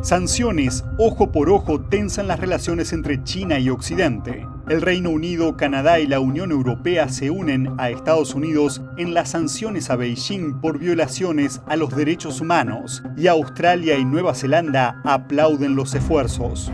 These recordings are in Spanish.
Sanciones ojo por ojo tensan las relaciones entre China y Occidente. El Reino Unido, Canadá y la Unión Europea se unen a Estados Unidos en las sanciones a Beijing por violaciones a los derechos humanos, y Australia y Nueva Zelanda aplauden los esfuerzos.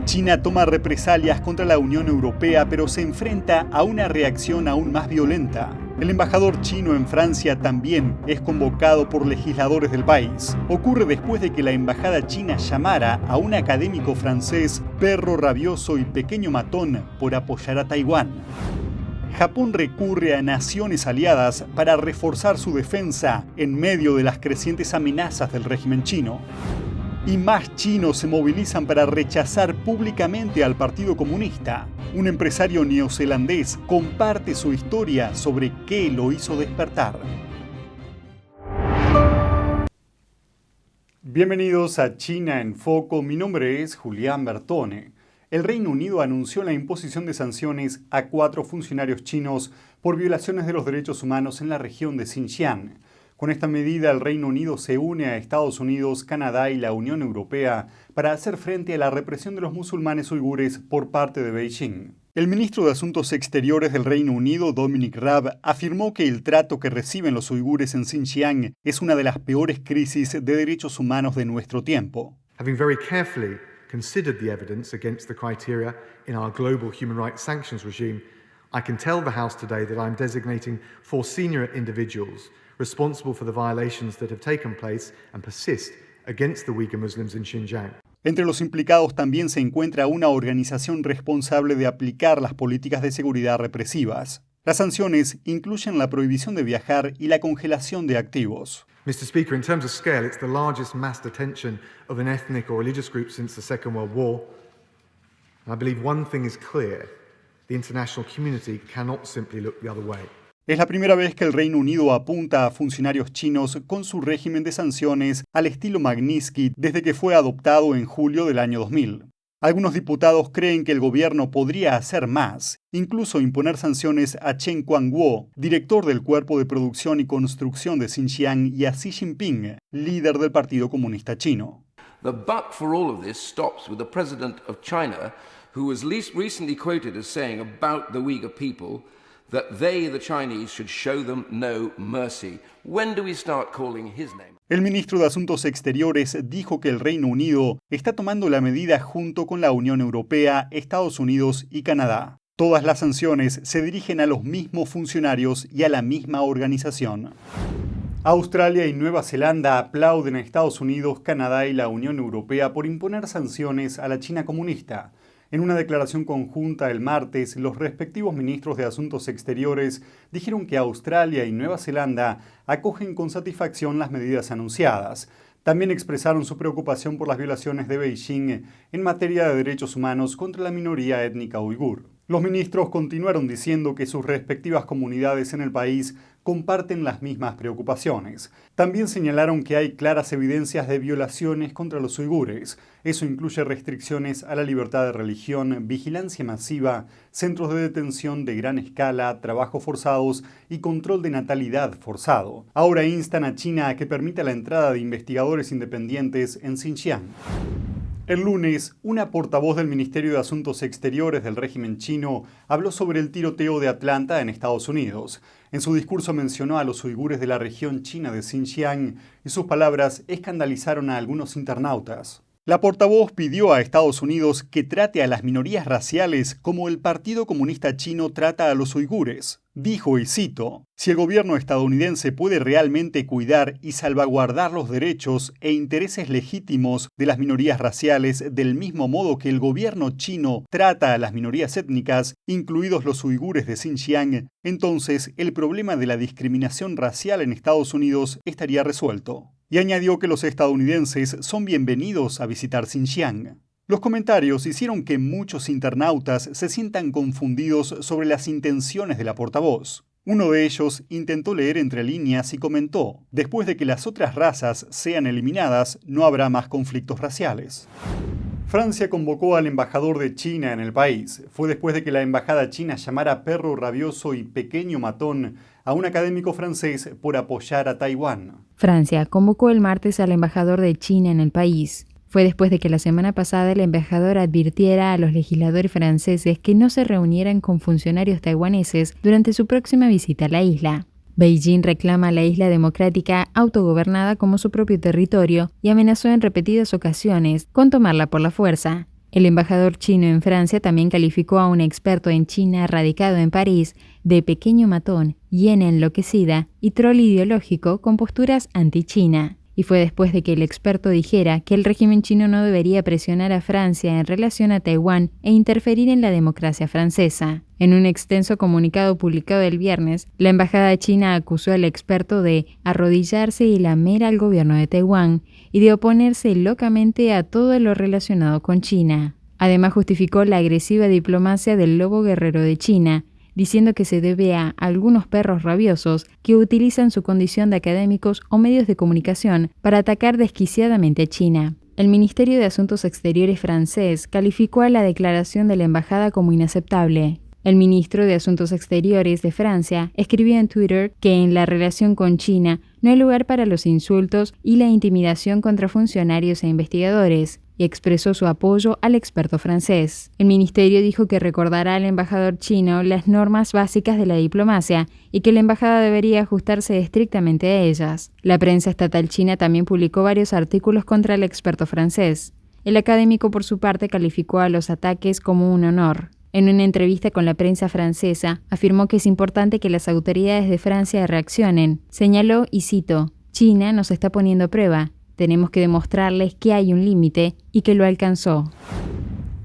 China toma represalias contra la Unión Europea, pero se enfrenta a una reacción aún más violenta. El embajador chino en Francia también es convocado por legisladores del país. Ocurre después de que la embajada china llamara a un académico francés perro rabioso y pequeño matón por apoyar a Taiwán. Japón recurre a naciones aliadas para reforzar su defensa en medio de las crecientes amenazas del régimen chino. Y más chinos se movilizan para rechazar públicamente al Partido Comunista. Un empresario neozelandés comparte su historia sobre qué lo hizo despertar. Bienvenidos a China en Foco, mi nombre es Julián Bertone. El Reino Unido anunció la imposición de sanciones a 4 funcionarios chinos por violaciones de los derechos humanos en la región de Xinjiang. Con esta medida, el Reino Unido se une a Estados Unidos, Canadá y la Unión Europea para hacer frente a la represión de los musulmanes uigures por parte de Beijing. El ministro de Asuntos Exteriores del Reino Unido, Dominic Raab, afirmó que el trato que reciben los uigures en Xinjiang es una de las peores crisis de derechos humanos de nuestro tiempo. Having very carefully considered the evidence against the criteria in our global human rights sanctions regime, I can tell the House today that I'm designating 4 senior individuals responsible for the violations that have taken place and persist against the Uyghur Muslims in Xinjiang. Entre los implicados también se encuentra una organización responsable de aplicar las políticas de seguridad represivas. Las sanciones incluyen la prohibición de viajar y la congelación de activos. Mr. Speaker, in terms of scale, it's the largest mass detention of an ethnic or religious group since the Second World War. And I believe one thing is clear: the international community cannot simply look the other way. Es la primera vez que el Reino Unido apunta a funcionarios chinos con su régimen de sanciones al estilo Magnitsky desde que fue adoptado en julio del año 2000. Algunos diputados creen que el gobierno podría hacer más, incluso imponer sanciones a Chen Quanguo, director del Cuerpo de Producción y Construcción de Xinjiang, y a Xi Jinping, líder del Partido Comunista Chino. The buck for all of this stops with the president of China, who was recently quoted as saying about the Uyghur people that they, the Chinese, should show them no mercy. When do we start calling his name? El ministro de Asuntos Exteriores dijo que el Reino Unido está tomando la medida junto con la Unión Europea, Estados Unidos y Canadá. Todas las sanciones se dirigen a los mismos funcionarios y a la misma organización. Australia y Nueva Zelanda aplauden a Estados Unidos, Canadá y la Unión Europea por imponer sanciones a la China comunista. En una declaración conjunta el martes, los respectivos ministros de Asuntos Exteriores dijeron que Australia y Nueva Zelanda acogen con satisfacción las medidas anunciadas. También expresaron su preocupación por las violaciones de Beijing en materia de derechos humanos contra la minoría étnica uigur. Los ministros continuaron diciendo que sus respectivas comunidades en el país comparten las mismas preocupaciones. También señalaron que hay claras evidencias de violaciones contra los uigures. Eso incluye restricciones a la libertad de religión, vigilancia masiva, centros de detención de gran escala, trabajos forzados y control de natalidad forzado. Ahora instan a China a que permita la entrada de investigadores independientes en Xinjiang. El lunes, una portavoz del Ministerio de Asuntos Exteriores del régimen chino habló sobre el tiroteo de Atlanta en Estados Unidos. En su discurso mencionó a los uigures de la región china de Xinjiang y sus palabras escandalizaron a algunos internautas. La portavoz pidió a Estados Unidos que trate a las minorías raciales como el Partido Comunista Chino trata a los uigures. Dijo, y cito, si el gobierno estadounidense puede realmente cuidar y salvaguardar los derechos e intereses legítimos de las minorías raciales del mismo modo que el gobierno chino trata a las minorías étnicas, incluidos los uigures de Xinjiang, entonces el problema de la discriminación racial en Estados Unidos estaría resuelto. Y añadió que los estadounidenses son bienvenidos a visitar Xinjiang. Los comentarios hicieron que muchos internautas se sientan confundidos sobre las intenciones de la portavoz. Uno de ellos intentó leer entre líneas y comentó: después de que las otras razas sean eliminadas, no habrá más conflictos raciales. Francia convocó al embajador de China en el país. Fue después de que la embajada china llamara perro rabioso y pequeño matón a un académico francés por apoyar a Taiwán. Francia convocó el martes al embajador de China en el país. Fue después de que la semana pasada el embajador advirtiera a los legisladores franceses que no se reunieran con funcionarios taiwaneses durante su próxima visita a la isla. Beijing reclama a la isla democrática autogobernada como su propio territorio y amenazó en repetidas ocasiones con tomarla por la fuerza. El embajador chino en Francia también calificó a un experto en China radicado en París de pequeño matón, hiena enloquecida y troll ideológico con posturas anti-China. Y fue después de que el experto dijera que el régimen chino no debería presionar a Francia en relación a Taiwán e interferir en la democracia francesa. En un extenso comunicado publicado el viernes, la embajada china acusó al experto de arrodillarse y lamer al gobierno de Taiwán y de oponerse locamente a todo lo relacionado con China. Además justificó la agresiva diplomacia del lobo guerrero de China, diciendo que se debe a algunos perros rabiosos que utilizan su condición de académicos o medios de comunicación para atacar desquiciadamente a China. El Ministerio de Asuntos Exteriores francés calificó a la declaración de la embajada como inaceptable. El ministro de Asuntos Exteriores de Francia escribió en Twitter que en la relación con China no hay lugar para los insultos y la intimidación contra funcionarios e investigadores, y expresó su apoyo al experto francés. El ministerio dijo que recordará al embajador chino las normas básicas de la diplomacia y que la embajada debería ajustarse estrictamente a ellas. La prensa estatal china también publicó varios artículos contra el experto francés. El académico, por su parte, calificó a los ataques como un honor. En una entrevista con la prensa francesa, afirmó que es importante que las autoridades de Francia reaccionen. Señaló, y cito, «China nos está poniendo a prueba. Tenemos que demostrarles que hay un límite y que lo alcanzó».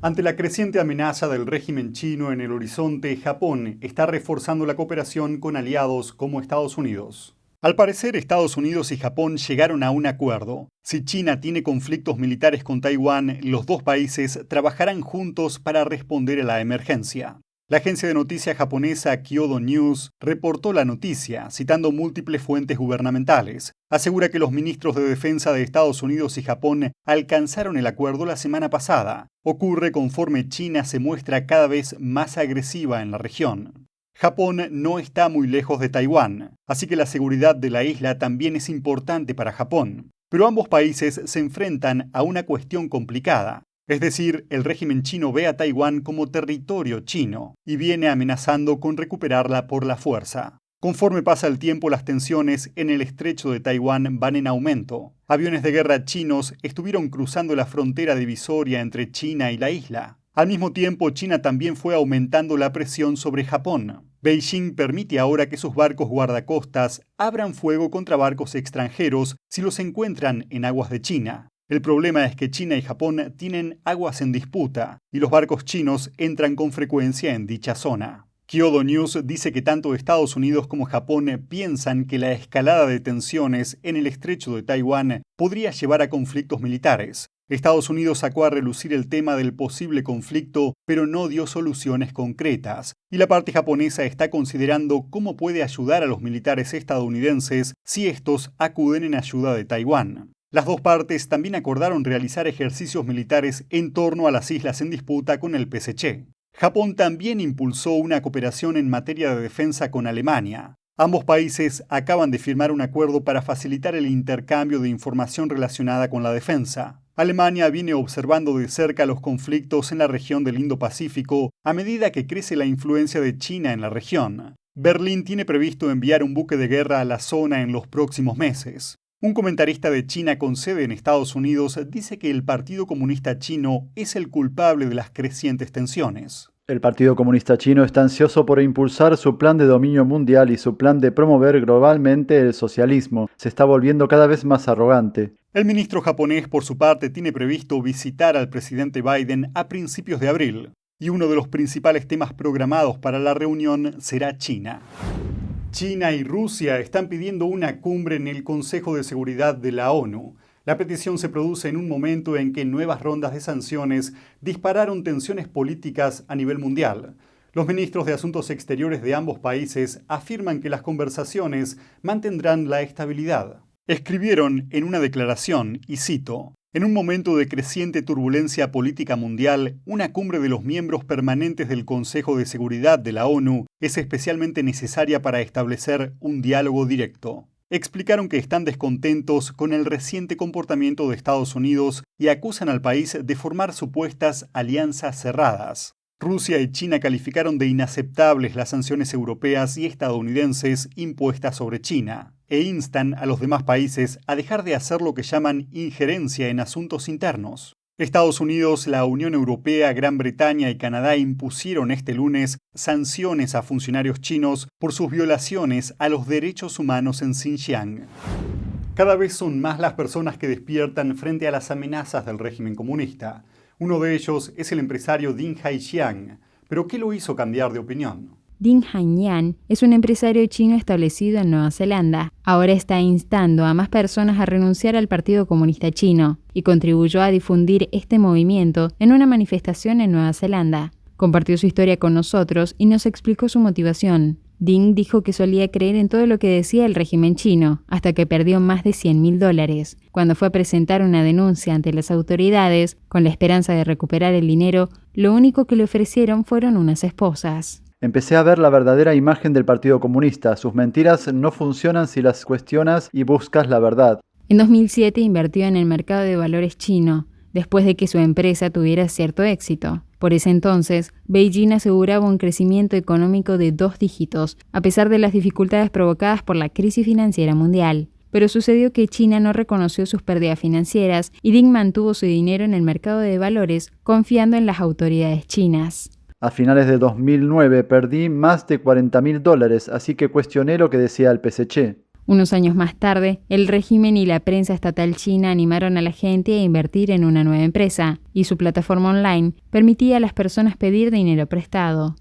Ante la creciente amenaza del régimen chino en el horizonte, Japón está reforzando la cooperación con aliados como Estados Unidos. Al parecer, Estados Unidos y Japón llegaron a un acuerdo. Si China tiene conflictos militares con Taiwán, los dos países trabajarán juntos para responder a la emergencia. La agencia de noticias japonesa Kyodo News reportó la noticia, citando múltiples fuentes gubernamentales. Asegura que los ministros de defensa de Estados Unidos y Japón alcanzaron el acuerdo la semana pasada. Ocurre conforme China se muestra cada vez más agresiva en la región. Japón no está muy lejos de Taiwán, así que la seguridad de la isla también es importante para Japón. Pero ambos países se enfrentan a una cuestión complicada. Es decir, el régimen chino ve a Taiwán como territorio chino y viene amenazando con recuperarla por la fuerza. Conforme pasa el tiempo, las tensiones en el estrecho de Taiwán van en aumento. Aviones de guerra chinos estuvieron cruzando la frontera divisoria entre China y la isla. Al mismo tiempo, China también fue aumentando la presión sobre Japón. Beijing permite ahora que sus barcos guardacostas abran fuego contra barcos extranjeros si los encuentran en aguas de China. El problema es que China y Japón tienen aguas en disputa y los barcos chinos entran con frecuencia en dicha zona. Kyodo News dice que tanto Estados Unidos como Japón piensan que la escalada de tensiones en el estrecho de Taiwán podría llevar a conflictos militares. Estados Unidos sacó a relucir el tema del posible conflicto, pero no dio soluciones concretas, y la parte japonesa está considerando cómo puede ayudar a los militares estadounidenses si estos acuden en ayuda de Taiwán. Las dos partes también acordaron realizar ejercicios militares en torno a las islas en disputa con el PSC. Japón también impulsó una cooperación en materia de defensa con Alemania. Ambos países acaban de firmar un acuerdo para facilitar el intercambio de información relacionada con la defensa. Alemania viene observando de cerca los conflictos en la región del Indo-Pacífico a medida que crece la influencia de China en la región. Berlín tiene previsto enviar un buque de guerra a la zona en los próximos meses. Un comentarista de China con sede en Estados Unidos dice que el Partido Comunista Chino es el culpable de las crecientes tensiones. El Partido Comunista Chino está ansioso por impulsar su plan de dominio mundial y su plan de promover globalmente el socialismo. Se está volviendo cada vez más arrogante. El ministro japonés, por su parte, tiene previsto visitar al presidente Biden a principios de abril, y uno de los principales temas programados para la reunión será China. China y Rusia están pidiendo una cumbre en el Consejo de Seguridad de la ONU. La petición se produce en un momento en que nuevas rondas de sanciones dispararon tensiones políticas a nivel mundial. Los ministros de Asuntos Exteriores de ambos países afirman que las conversaciones mantendrán la estabilidad. Escribieron en una declaración, y cito, «En un momento de creciente turbulencia política mundial, una cumbre de los miembros permanentes del Consejo de Seguridad de la ONU es especialmente necesaria para establecer un diálogo directo». explicaron que están descontentos con el reciente comportamiento de Estados Unidos y acusan al país de formar supuestas alianzas cerradas. Rusia y China calificaron de inaceptables las sanciones europeas y estadounidenses impuestas sobre China e instan a los demás países a dejar de hacer lo que llaman injerencia en asuntos internos. Estados Unidos, la Unión Europea, Gran Bretaña y Canadá impusieron este lunes sanciones a funcionarios chinos por sus violaciones a los derechos humanos en Xinjiang. Cada vez son más las personas que despiertan frente a las amenazas del régimen comunista. Uno de ellos es el empresario Ding Haixiang. ¿Pero qué lo hizo cambiar de opinión? Ding Haixiang es un empresario chino establecido en Nueva Zelanda. Ahora está instando a más personas a renunciar al Partido Comunista Chino y contribuyó a difundir este movimiento en una manifestación en Nueva Zelanda. Compartió su historia con nosotros y nos explicó su motivación. Ding dijo que solía creer en todo lo que decía el régimen chino, hasta que perdió más de $100.000. Cuando fue a presentar una denuncia ante las autoridades, con la esperanza de recuperar el dinero, lo único que le ofrecieron fueron unas esposas. Empecé a ver la verdadera imagen del Partido Comunista. Sus mentiras no funcionan si las cuestionas y buscas la verdad. En 2007 invirtió en el mercado de valores chino, después de que su empresa tuviera cierto éxito. Por ese entonces, Beijing aseguraba un crecimiento económico de 2 dígitos, a pesar de las dificultades provocadas por la crisis financiera mundial. Pero sucedió que China no reconoció sus pérdidas financieras y Ding mantuvo su dinero en el mercado de valores, confiando en las autoridades chinas. A finales de 2009 perdí más de $40.000, así que cuestioné lo que decía el PSC. Unos años más tarde, el régimen y la prensa estatal china animaron a la gente a invertir en una nueva empresa, y su plataforma online permitía a las personas pedir dinero prestado.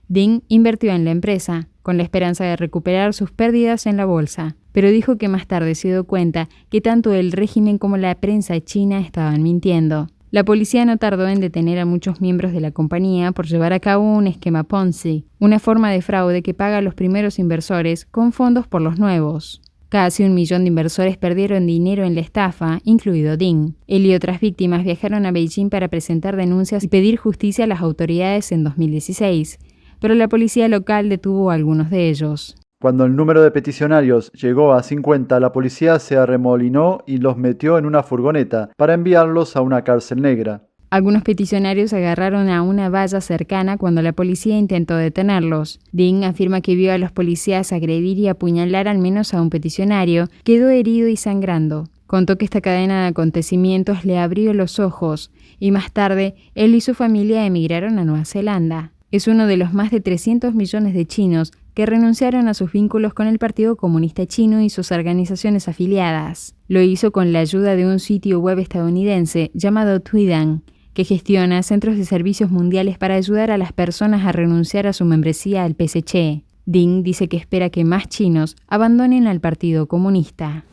Ding invirtió en la empresa, con la esperanza de recuperar sus pérdidas en la bolsa, pero dijo que más tarde se dio cuenta que tanto el régimen como la prensa china estaban mintiendo. La policía no tardó en detener a muchos miembros de la compañía por llevar a cabo un esquema Ponzi, una forma de fraude que paga a los primeros inversores con fondos por los nuevos. Casi 1 millón de inversores perdieron dinero en la estafa, incluido Ding. Él y otras víctimas viajaron a Beijing para presentar denuncias y pedir justicia a las autoridades en 2016, pero la policía local detuvo a algunos de ellos. Cuando el número de peticionarios llegó a 50, la policía se arremolinó y los metió en una furgoneta para enviarlos a una cárcel negra. Algunos peticionarios agarraron a una valla cercana cuando la policía intentó detenerlos. Ding afirma que vio a los policías agredir y apuñalar al menos a un peticionario, quedó herido y sangrando. Contó que esta cadena de acontecimientos le abrió los ojos, y más tarde él y su familia emigraron a Nueva Zelanda. Es uno de los más de 300 millones de chinos que renunciaron a sus vínculos con el Partido Comunista Chino y sus organizaciones afiliadas. Lo hizo con la ayuda de un sitio web estadounidense llamado Tuidang, que gestiona centros de servicios mundiales para ayudar a las personas a renunciar a su membresía al PSC. Ding dice que espera que más chinos abandonen al Partido Comunista.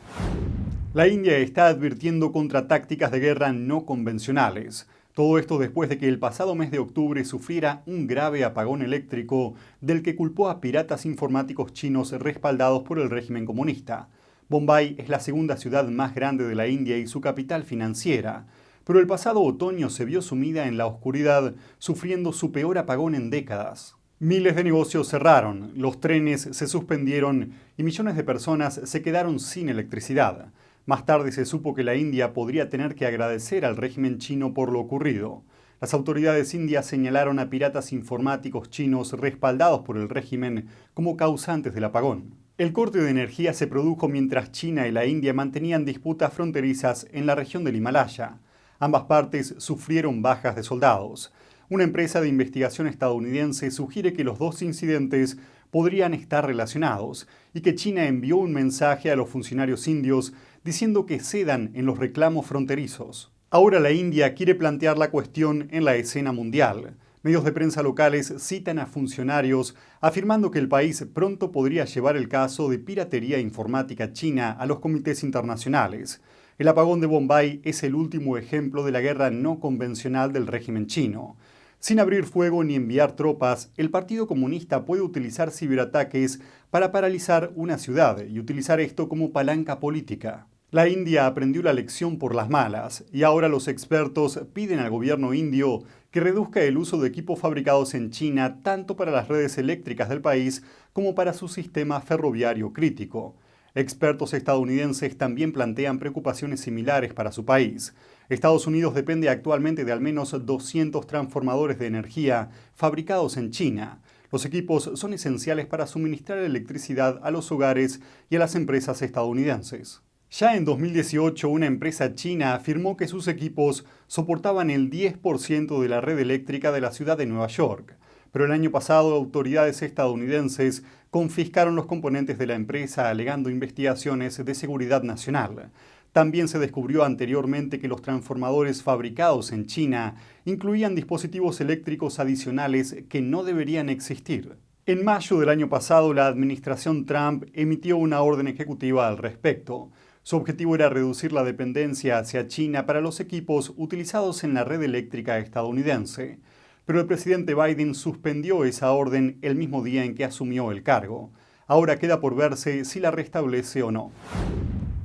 La India está advirtiendo contra tácticas de guerra no convencionales. Todo esto después de que el pasado mes de octubre sufriera un grave apagón eléctrico del que culpó a piratas informáticos chinos respaldados por el régimen comunista. Bombay es la segunda ciudad más grande de la India y su capital financiera, pero el pasado otoño se vio sumida en la oscuridad, sufriendo su peor apagón en décadas. Miles de negocios cerraron, los trenes se suspendieron y millones de personas se quedaron sin electricidad. Más tarde se supo que la India podría tener que agradecer al régimen chino por lo ocurrido. Las autoridades indias señalaron a piratas informáticos chinos respaldados por el régimen como causantes del apagón. El corte de energía se produjo mientras China y la India mantenían disputas fronterizas en la región del Himalaya. Ambas partes sufrieron bajas de soldados. Una empresa de investigación estadounidense sugiere que los dos incidentes podrían estar relacionados y que China envió un mensaje a los funcionarios indios diciendo que cedan en los reclamos fronterizos. Ahora la India quiere plantear la cuestión en la escena mundial. Medios de prensa locales citan a funcionarios afirmando que el país pronto podría llevar el caso de piratería informática china a los comités internacionales. El apagón de Bombay es el último ejemplo de la guerra no convencional del régimen chino. Sin abrir fuego ni enviar tropas, el Partido Comunista puede utilizar ciberataques para paralizar una ciudad y utilizar esto como palanca política. La India aprendió la lección por las malas y ahora los expertos piden al gobierno indio que reduzca el uso de equipos fabricados en China tanto para las redes eléctricas del país como para su sistema ferroviario crítico. Expertos estadounidenses también plantean preocupaciones similares para su país. Estados Unidos depende actualmente de al menos 200 transformadores de energía fabricados en China. Los equipos son esenciales para suministrar electricidad a los hogares y a las empresas estadounidenses. Ya en 2018, una empresa china afirmó que sus equipos soportaban el 10% de la red eléctrica de la ciudad de Nueva York. Pero el año pasado, autoridades estadounidenses confiscaron los componentes de la empresa alegando investigaciones de seguridad nacional. También se descubrió anteriormente que los transformadores fabricados en China incluían dispositivos eléctricos adicionales que no deberían existir. En mayo del año pasado, la administración Trump emitió una orden ejecutiva al respecto. Su objetivo era reducir la dependencia hacia China para los equipos utilizados en la red eléctrica estadounidense. Pero el presidente Biden suspendió esa orden el mismo día en que asumió el cargo. Ahora queda por verse si la restablece o no.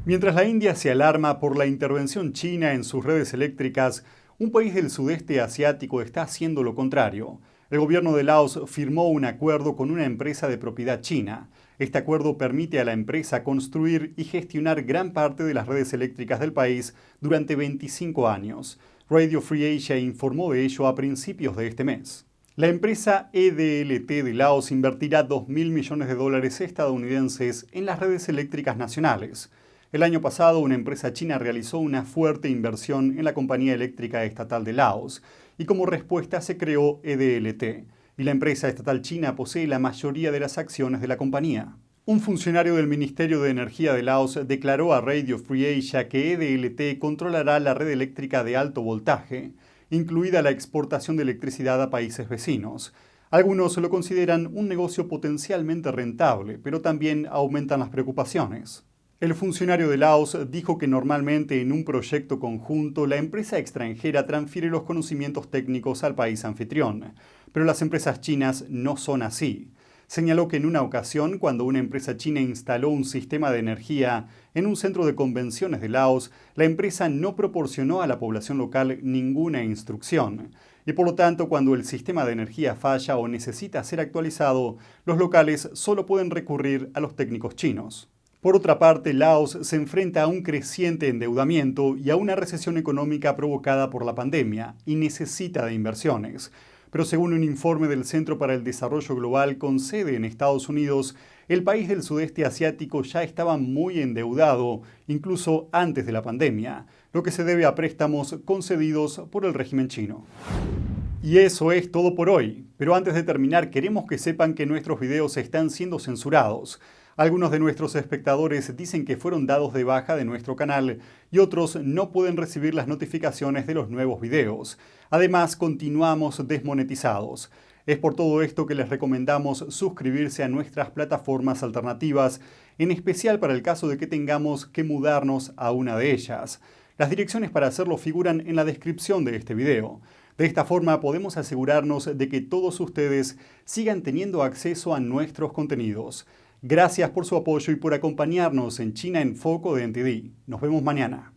Mientras la India se alarma por la intervención china en sus redes eléctricas, un país del sudeste asiático está haciendo lo contrario. El gobierno de Laos firmó un acuerdo con una empresa de propiedad china. Este acuerdo permite a la empresa construir y gestionar gran parte de las redes eléctricas del país durante 25 años. Radio Free Asia informó de ello a principios de este mes. La empresa EDLT de Laos invertirá $2.000 millones estadounidenses en las redes eléctricas nacionales. El año pasado, una empresa china realizó una fuerte inversión en la compañía eléctrica estatal de Laos y como respuesta se creó EDLT, y la empresa estatal china posee la mayoría de las acciones de la compañía. Un funcionario del Ministerio de Energía de Laos declaró a Radio Free Asia que EDLT controlará la red eléctrica de alto voltaje, incluida la exportación de electricidad a países vecinos. Algunos lo consideran un negocio potencialmente rentable, pero también aumentan las preocupaciones. El funcionario de Laos dijo que normalmente en un proyecto conjunto la empresa extranjera transfiere los conocimientos técnicos al país anfitrión, pero las empresas chinas no son así. Señaló que en una ocasión, cuando una empresa china instaló un sistema de energía en un centro de convenciones de Laos, la empresa no proporcionó a la población local ninguna instrucción. Y por lo tanto, cuando el sistema de energía falla o necesita ser actualizado, los locales solo pueden recurrir a los técnicos chinos. Por otra parte, Laos se enfrenta a un creciente endeudamiento y a una recesión económica provocada por la pandemia y necesita de inversiones. Pero según un informe del Centro para el Desarrollo Global con sede en Estados Unidos, el país del sudeste asiático ya estaba muy endeudado, incluso antes de la pandemia, lo que se debe a préstamos concedidos por el régimen chino. Y eso es todo por hoy, pero antes de terminar queremos que sepan que nuestros videos están siendo censurados. Algunos de nuestros espectadores dicen que fueron dados de baja de nuestro canal y otros no pueden recibir las notificaciones de los nuevos videos. Además, continuamos desmonetizados. Es por todo esto que les recomendamos suscribirse a nuestras plataformas alternativas, en especial para el caso de que tengamos que mudarnos a una de ellas. Las direcciones para hacerlo figuran en la descripción de este video. De esta forma podemos asegurarnos de que todos ustedes sigan teniendo acceso a nuestros contenidos. Gracias por su apoyo y por acompañarnos en China en Foco de NTD. Nos vemos mañana.